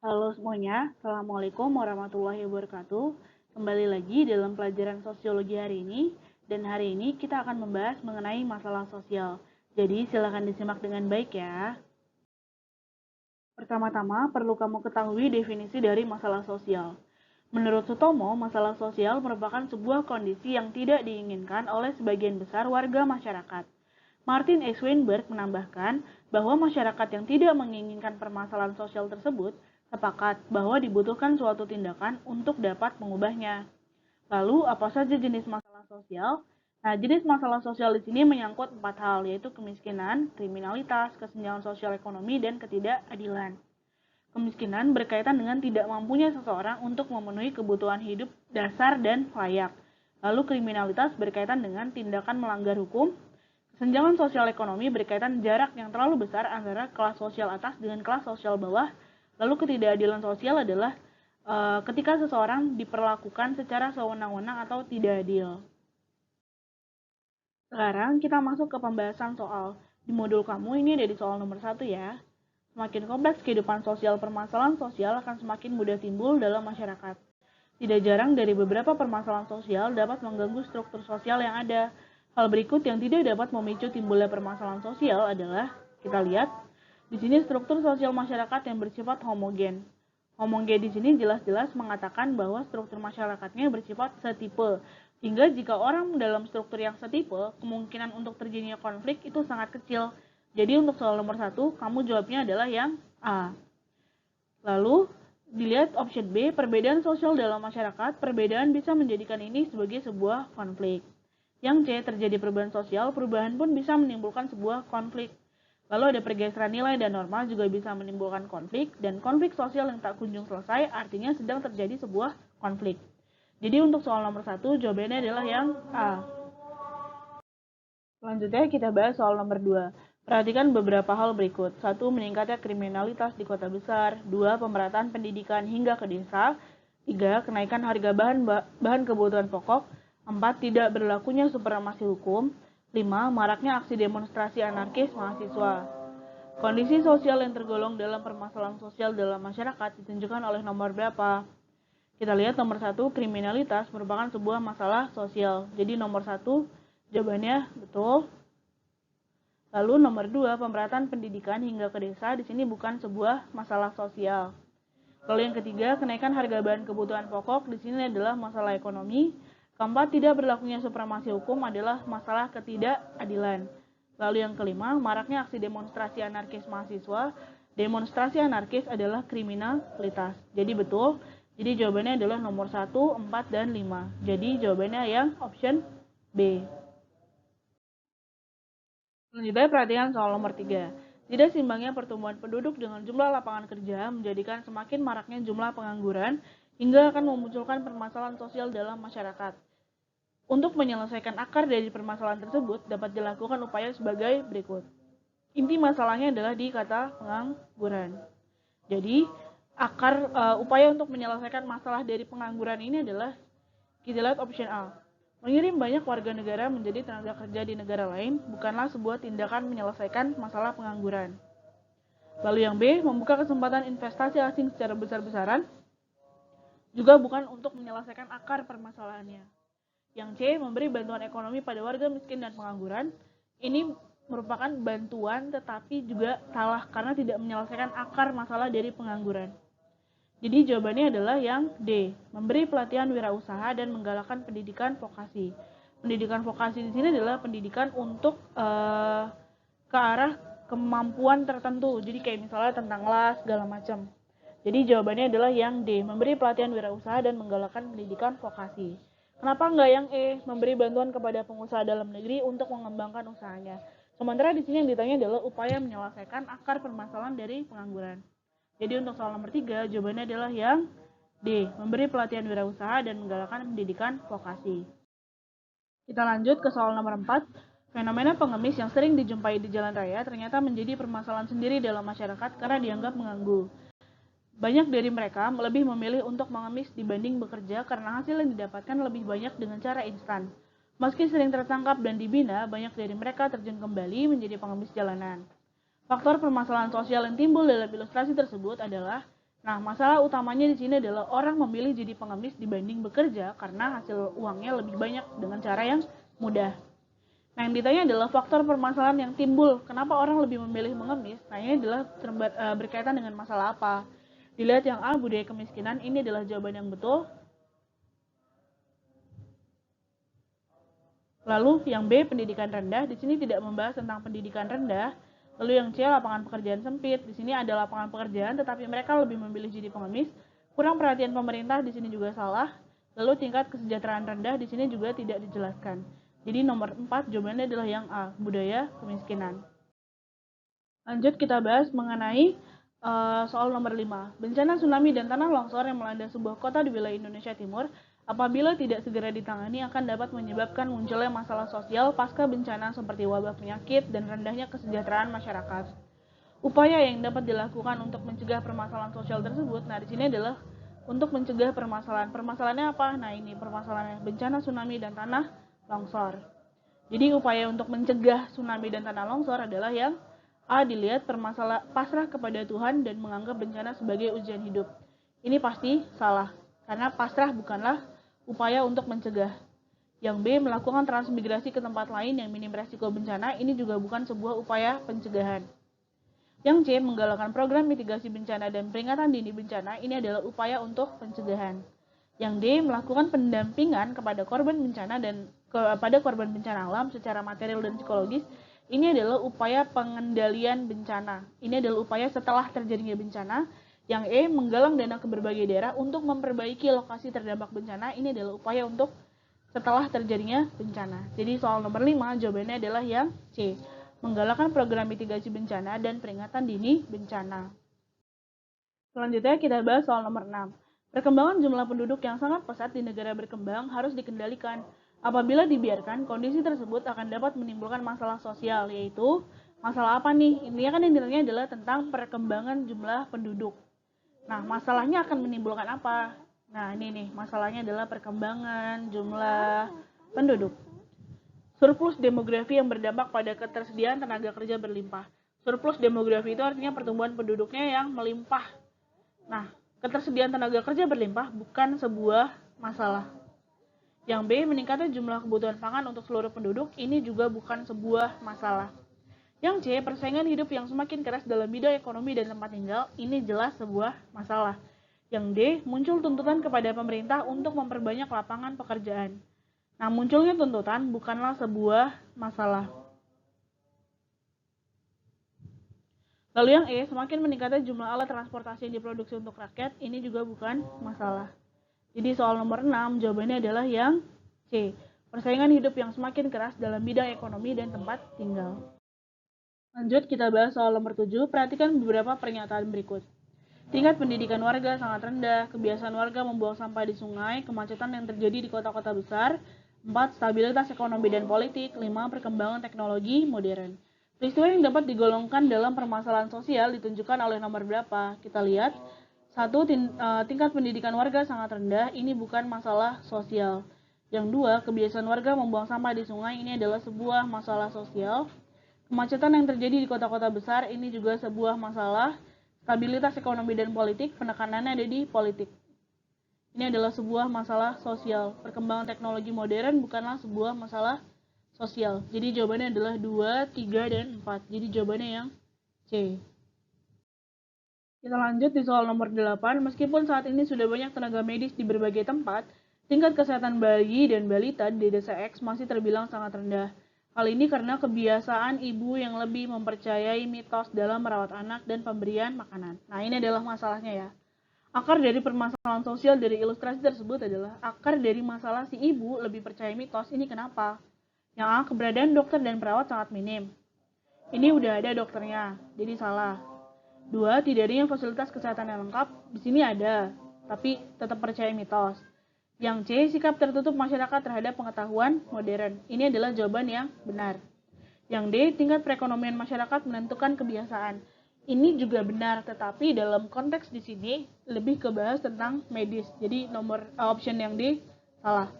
Halo semuanya, Assalamualaikum warahmatullahi wabarakatuh. Kembali lagi dalam pelajaran sosiologi hari ini, dan hari ini kita akan membahas mengenai masalah sosial. Jadi silakan disimak dengan baik ya. Pertama-tama, perlu kamu ketahui definisi dari masalah sosial. Menurut Sutomo, masalah sosial merupakan sebuah kondisi yang tidak diinginkan oleh sebagian besar warga masyarakat. Martin X. Weinberg menambahkan bahwa masyarakat yang tidak menginginkan permasalahan sosial tersebut sepakat bahwa dibutuhkan suatu tindakan untuk dapat mengubahnya. Lalu, apa saja jenis masalah sosial? Nah, jenis masalah sosial di sini menyangkut 4 hal, yaitu kemiskinan, kriminalitas, kesenjangan sosial ekonomi, dan ketidakadilan. Kemiskinan berkaitan dengan tidak mampunya seseorang untuk memenuhi kebutuhan hidup dasar dan layak. Lalu kriminalitas berkaitan dengan tindakan melanggar hukum. Kesenjangan sosial ekonomi berkaitan jarak yang terlalu besar antara kelas sosial atas dengan kelas sosial bawah. Lalu ketidakadilan sosial adalah ketika seseorang diperlakukan secara sewenang-wenang atau tidak adil. Sekarang kita masuk ke pembahasan soal. Di modul kamu ini ada di soal nomor 1 ya. Semakin kompleks kehidupan sosial, permasalahan sosial akan semakin mudah timbul dalam masyarakat. Tidak jarang dari beberapa permasalahan sosial dapat mengganggu struktur sosial yang ada. Hal berikut yang tidak dapat memicu timbulnya permasalahan sosial adalah, kita lihat, di sini struktur sosial masyarakat yang bersifat homogen. Homogen di sini jelas-jelas mengatakan bahwa struktur masyarakatnya bersifat setipe, sehingga jika orang dalam struktur yang setipe, kemungkinan untuk terjadinya konflik itu sangat kecil. Jadi untuk soal nomor 1, kamu jawabnya adalah yang A. Lalu, dilihat option B, perbedaan sosial dalam masyarakat, perbedaan bisa menjadikan ini sebagai sebuah konflik. Yang C, terjadi perubahan sosial, perubahan pun bisa menimbulkan sebuah konflik. Lalu ada pergeseran nilai dan norma juga bisa menimbulkan konflik, dan konflik sosial yang tak kunjung selesai artinya sedang terjadi sebuah konflik. Jadi untuk soal nomor 1, jawabannya adalah yang A. Selanjutnya kita bahas soal nomor 2. Perhatikan beberapa hal berikut. 1. Meningkatnya kriminalitas di kota besar. 2. Pemerataan pendidikan hingga ke desa. 3. Kenaikan harga bahan kebutuhan pokok. 4. Tidak berlakunya supremasi hukum. 5. Maraknya aksi demonstrasi anarkis mahasiswa. Kondisi sosial yang tergolong dalam permasalahan sosial dalam masyarakat ditunjukkan oleh nomor berapa? Kita lihat nomor 1, kriminalitas merupakan sebuah masalah sosial. Jadi nomor 1, jawabannya betul. Lalu nomor 2, pemerataan pendidikan hingga ke desa di sini bukan sebuah masalah sosial. Lalu yang ketiga, kenaikan harga bahan kebutuhan pokok di sini adalah masalah ekonomi. Keempat, tidak berlakunya supremasi hukum adalah masalah ketidakadilan. Lalu yang kelima, maraknya aksi demonstrasi anarkis mahasiswa. Demonstrasi anarkis adalah kriminalitas. Jadi betul. Jadi jawabannya adalah nomor 1, 4, dan 5. Jadi jawabannya yang option B. Selanjutnya perhatikan soal nomor 3. Tidak seimbangnya pertumbuhan penduduk dengan jumlah lapangan kerja menjadikan semakin maraknya jumlah pengangguran hingga akan memunculkan permasalahan sosial dalam masyarakat. Untuk menyelesaikan akar dari permasalahan tersebut dapat dilakukan upaya sebagai berikut. Inti masalahnya adalah di kata pengangguran. Jadi, upaya untuk menyelesaikan masalah dari pengangguran ini adalah kita lihat option A. Mengirim banyak warga negara menjadi tenaga kerja di negara lain bukanlah sebuah tindakan menyelesaikan masalah pengangguran. Lalu yang B, membuka kesempatan investasi asing secara besar-besaran juga bukan untuk menyelesaikan akar permasalahannya. Yang C, memberi bantuan ekonomi pada warga miskin dan pengangguran. Ini merupakan bantuan tetapi juga salah karena tidak menyelesaikan akar masalah dari pengangguran. Jadi jawabannya adalah yang D, memberi pelatihan wirausaha dan menggalakkan pendidikan vokasi. Pendidikan vokasi di sini adalah pendidikan untuk ke arah kemampuan tertentu. Jadi kayak misalnya tentang las segala macam. Jadi jawabannya adalah yang D, memberi pelatihan wirausaha dan menggalakkan pendidikan vokasi. Kenapa enggak yang E, memberi bantuan kepada pengusaha dalam negeri untuk mengembangkan usahanya? Sementara di sini yang ditanya adalah upaya menyelesaikan akar permasalahan dari pengangguran. Jadi untuk soal nomor 3, jawabannya adalah yang D, memberi pelatihan wirausaha dan menggalakkan pendidikan vokasi. Kita lanjut ke soal nomor 4. Fenomena pengemis yang sering dijumpai di jalan raya ternyata menjadi permasalahan sendiri dalam masyarakat karena dianggap mengganggu. Banyak dari mereka lebih memilih untuk mengemis dibanding bekerja karena hasil yang didapatkan lebih banyak dengan cara instan. Meski sering tertangkap dan dibina, banyak dari mereka terjun kembali menjadi pengemis jalanan. Faktor permasalahan sosial yang timbul dalam ilustrasi tersebut adalah Nah, masalah utamanya di sini adalah orang memilih jadi pengemis dibanding bekerja karena hasil uangnya lebih banyak dengan cara yang mudah. Nah, yang ditanya adalah faktor permasalahan yang timbul. Kenapa orang lebih memilih mengemis? Nah, ini adalah berkaitan dengan masalah apa? Dilihat yang A, budaya kemiskinan, ini adalah jawaban yang betul. Lalu yang B, pendidikan rendah, di sini tidak membahas tentang pendidikan rendah. Lalu yang C, lapangan pekerjaan sempit, di sini ada lapangan pekerjaan tetapi mereka lebih memilih jadi pengemis. Kurang perhatian pemerintah, di sini juga salah. Lalu tingkat kesejahteraan rendah, di sini juga tidak dijelaskan. Jadi nomor 4 jawabannya adalah yang A, budaya kemiskinan. Lanjut kita bahas mengenai soal nomor 5. Bencana tsunami dan tanah longsor yang melanda sebuah kota di wilayah Indonesia Timur apabila tidak segera ditangani akan dapat menyebabkan munculnya masalah sosial pasca bencana seperti wabah penyakit dan rendahnya kesejahteraan masyarakat. Upaya yang dapat dilakukan untuk mencegah permasalahan sosial tersebut, nah di sini adalah untuk mencegah permasalahan. Permasalahannya apa? Nah ini permasalahannya bencana tsunami dan tanah longsor. Jadi upaya untuk mencegah tsunami dan tanah longsor adalah yang A. Dilihat pasrah kepada Tuhan dan menganggap bencana sebagai ujian hidup. Ini pasti salah, karena pasrah bukanlah upaya untuk mencegah. Yang B. Melakukan transmigrasi ke tempat lain yang minim resiko bencana, ini juga bukan sebuah upaya pencegahan. Yang C. Menggalakkan program mitigasi bencana dan peringatan dini bencana, ini adalah upaya untuk pencegahan. Yang D. Melakukan pendampingan kepada korban bencana dan kepada korban bencana alam secara material dan psikologis, ini adalah upaya pengendalian bencana. Ini adalah upaya setelah terjadinya bencana. Yang E, menggalang dana ke berbagai daerah untuk memperbaiki lokasi terdampak bencana. Ini adalah upaya untuk setelah terjadinya bencana. Jadi soal nomor 5 jawabannya adalah yang C, menggalakkan program mitigasi bencana dan peringatan dini bencana. Selanjutnya kita bahas soal nomor 6. Perkembangan jumlah penduduk yang sangat pesat di negara berkembang harus dikendalikan. Apabila dibiarkan, kondisi tersebut akan dapat menimbulkan masalah sosial, yaitu masalah apa nih? Intinya kan intinya adalah tentang perkembangan jumlah penduduk. Nah, masalahnya akan menimbulkan apa? Nah, ini nih, masalahnya adalah perkembangan jumlah penduduk. Surplus demografi yang berdampak pada ketersediaan tenaga kerja berlimpah. Surplus demografi itu artinya pertumbuhan penduduknya yang melimpah. Nah, ketersediaan tenaga kerja berlimpah bukan sebuah masalah. Yang B, meningkatnya jumlah kebutuhan pangan untuk seluruh penduduk, ini juga bukan sebuah masalah. Yang C, persaingan hidup yang semakin keras dalam bidang ekonomi dan tempat tinggal, ini jelas sebuah masalah. Yang D, muncul tuntutan kepada pemerintah untuk memperbanyak lapangan pekerjaan. Nah, munculnya tuntutan bukanlah sebuah masalah. Lalu yang E, semakin meningkatnya jumlah alat transportasi yang diproduksi untuk rakyat, ini juga bukan masalah. Jadi soal nomor 6 jawabannya adalah yang C, persaingan hidup yang semakin keras dalam bidang ekonomi dan tempat tinggal. Lanjut kita bahas soal nomor 7, perhatikan beberapa pernyataan berikut. Tingkat pendidikan warga sangat rendah, kebiasaan warga membuang sampah di sungai, kemacetan yang terjadi di kota-kota besar, 4. Stabilitas ekonomi dan politik, 5. Perkembangan teknologi modern. Peristiwa yang dapat digolongkan dalam permasalahan sosial ditunjukkan oleh nomor berapa? Kita lihat. 1. Tingkat pendidikan warga sangat rendah, ini bukan masalah sosial. Yang 2. Kebiasaan warga membuang sampah di sungai, ini adalah sebuah masalah sosial. Kemacetan yang terjadi di kota-kota besar, ini juga sebuah masalah. Stabilitas ekonomi dan politik, penekanannya ada di politik. Ini adalah sebuah masalah sosial. Perkembangan teknologi modern bukanlah sebuah masalah sosial. Jadi jawabannya adalah 2, 3, dan 4. Jadi jawabannya yang C. Kita lanjut di soal nomor 8. Meskipun saat ini sudah banyak tenaga medis di berbagai tempat, tingkat kesehatan bayi dan balita di desa X masih terbilang sangat rendah. Hal ini karena kebiasaan ibu yang lebih mempercayai mitos dalam merawat anak dan pemberian makanan. Nah, ini adalah masalahnya ya. Akar dari permasalahan sosial dari ilustrasi tersebut adalah akar dari masalah si ibu lebih percaya mitos. Ini kenapa? Yang A, keberadaan dokter dan perawat sangat minim. Ini udah ada dokternya, jadi salah. 2. Tidak adanya fasilitas kesehatan yang lengkap. Di sini ada, tapi tetap percaya mitos. Yang C, sikap tertutup masyarakat terhadap pengetahuan modern. Ini adalah jawaban yang benar. Yang D, tingkat perekonomian masyarakat menentukan kebiasaan. Ini juga benar, tetapi dalam konteks di sini lebih kebahas tentang medis. Jadi option yang D salah.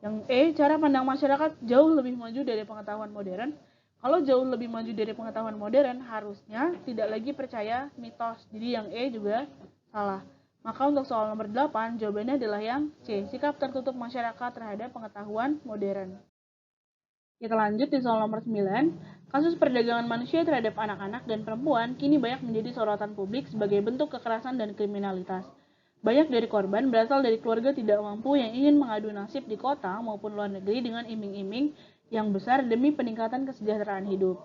Yang E, cara pandang masyarakat jauh lebih maju dari pengetahuan modern. Kalau jauh lebih maju dari pengetahuan modern, harusnya tidak lagi percaya mitos. Jadi yang E juga Salah. Maka untuk soal nomor 8, jawabannya adalah yang C, sikap tertutup masyarakat terhadap pengetahuan modern. Kita lanjut di soal nomor 9. Kasus perdagangan manusia terhadap anak-anak dan perempuan kini banyak menjadi sorotan publik sebagai bentuk kekerasan dan kriminalitas. Banyak dari korban berasal dari keluarga tidak mampu yang ingin mengadu nasib di kota maupun luar negeri dengan iming-iming yang besar demi peningkatan kesejahteraan hidup.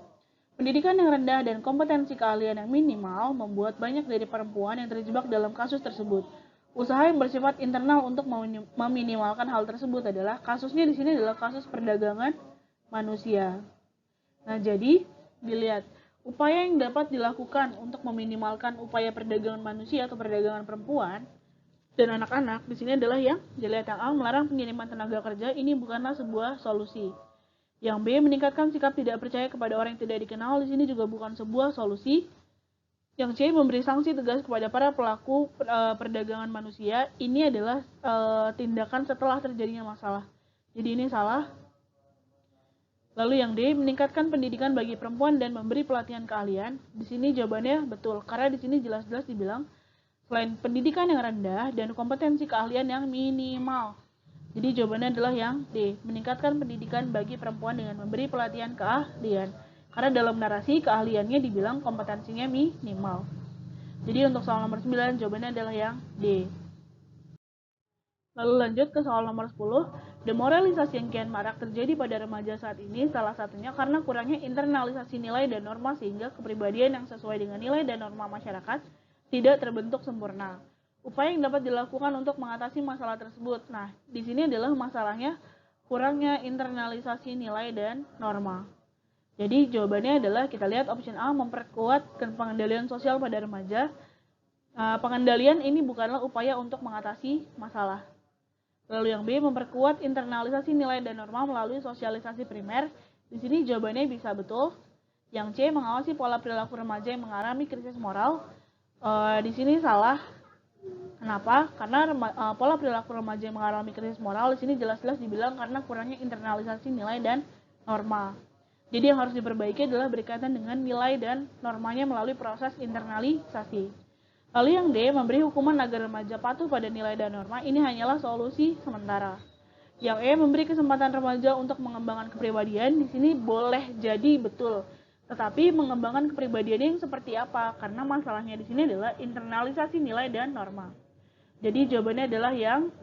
Pendidikan yang rendah dan kompetensi keahlian yang minimal membuat banyak dari perempuan yang terjebak dalam kasus tersebut. Usaha yang bersifat internal untuk meminimalkan hal tersebut adalah kasusnya di sini adalah kasus perdagangan manusia. Nah, jadi dilihat upaya yang dapat dilakukan untuk meminimalkan upaya perdagangan manusia atau perdagangan perempuan dan anak-anak di sini adalah yang dilihat yang A, melarang pengiriman tenaga kerja ini bukanlah sebuah solusi. Yang B, meningkatkan sikap tidak percaya kepada orang yang tidak dikenal di sini juga bukan sebuah solusi. Yang C, memberi sanksi tegas kepada para pelaku perdagangan manusia. Ini adalah tindakan setelah terjadinya masalah. Jadi ini salah. Lalu yang D, meningkatkan pendidikan bagi perempuan dan memberi pelatihan keahlian. Di sini jawabannya betul, karena di sini jelas-jelas dibilang selain pendidikan yang rendah dan kompetensi keahlian yang minimal. Jadi jawabannya adalah yang D, meningkatkan pendidikan bagi perempuan dengan memberi pelatihan keahlian. Karena dalam narasi keahliannya dibilang kompetensinya minimal. Jadi untuk soal nomor 9 jawabannya adalah yang D. Lalu lanjut ke soal nomor 10. Demoralisasi yang kian marak terjadi pada remaja saat ini salah satunya karena kurangnya internalisasi nilai dan norma sehingga kepribadian yang sesuai dengan nilai dan norma masyarakat tidak terbentuk sempurna. Upaya yang dapat dilakukan untuk mengatasi masalah tersebut. Nah, di sini adalah masalahnya kurangnya internalisasi nilai dan norma. Jadi jawabannya adalah kita lihat option A, memperkuat pengendalian sosial pada remaja. Pengendalian ini bukanlah upaya untuk mengatasi masalah. Lalu yang B, memperkuat internalisasi nilai dan norma melalui sosialisasi primer. Di sini jawabannya bisa betul. Yang C, mengawasi pola perilaku remaja yang mengalami krisis moral. Di sini salah. Kenapa? Karena pola perilaku remaja yang mengalami krisis moral di sini jelas-jelas dibilang karena kurangnya internalisasi nilai dan norma. Jadi yang harus diperbaiki adalah berkaitan dengan nilai dan normanya melalui proses internalisasi. Lalu yang D, memberi hukuman agar remaja patuh pada nilai dan norma, ini hanyalah solusi sementara. Yang E, memberi kesempatan remaja untuk mengembangkan kepribadian, di sini boleh jadi betul. Tetapi mengembangkan kepribadian yang seperti apa? Karena masalahnya di sini adalah internalisasi nilai dan norma. Jadi jawabannya adalah yang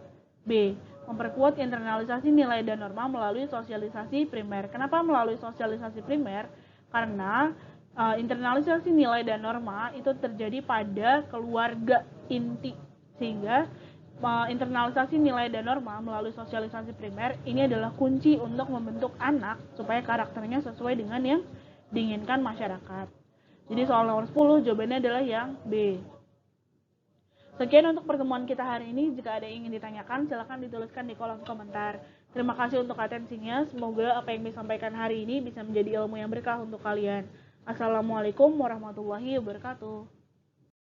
B, memperkuat internalisasi nilai dan norma melalui sosialisasi primer. Kenapa melalui sosialisasi primer? Karena internalisasi nilai dan norma itu terjadi pada keluarga inti. Sehingga internalisasi nilai dan norma melalui sosialisasi primer ini adalah kunci untuk membentuk anak supaya karakternya sesuai dengan yang diinginkan masyarakat. Jadi soal nomor 10 jawabannya adalah yang B. Sekian untuk pertemuan kita hari ini. Jika ada yang ingin ditanyakan, silakan dituliskan di kolom komentar. Terima kasih untuk atensinya. Semoga apa yang disampaikan hari ini bisa menjadi ilmu yang berkah untuk kalian. Assalamualaikum warahmatullahi wabarakatuh.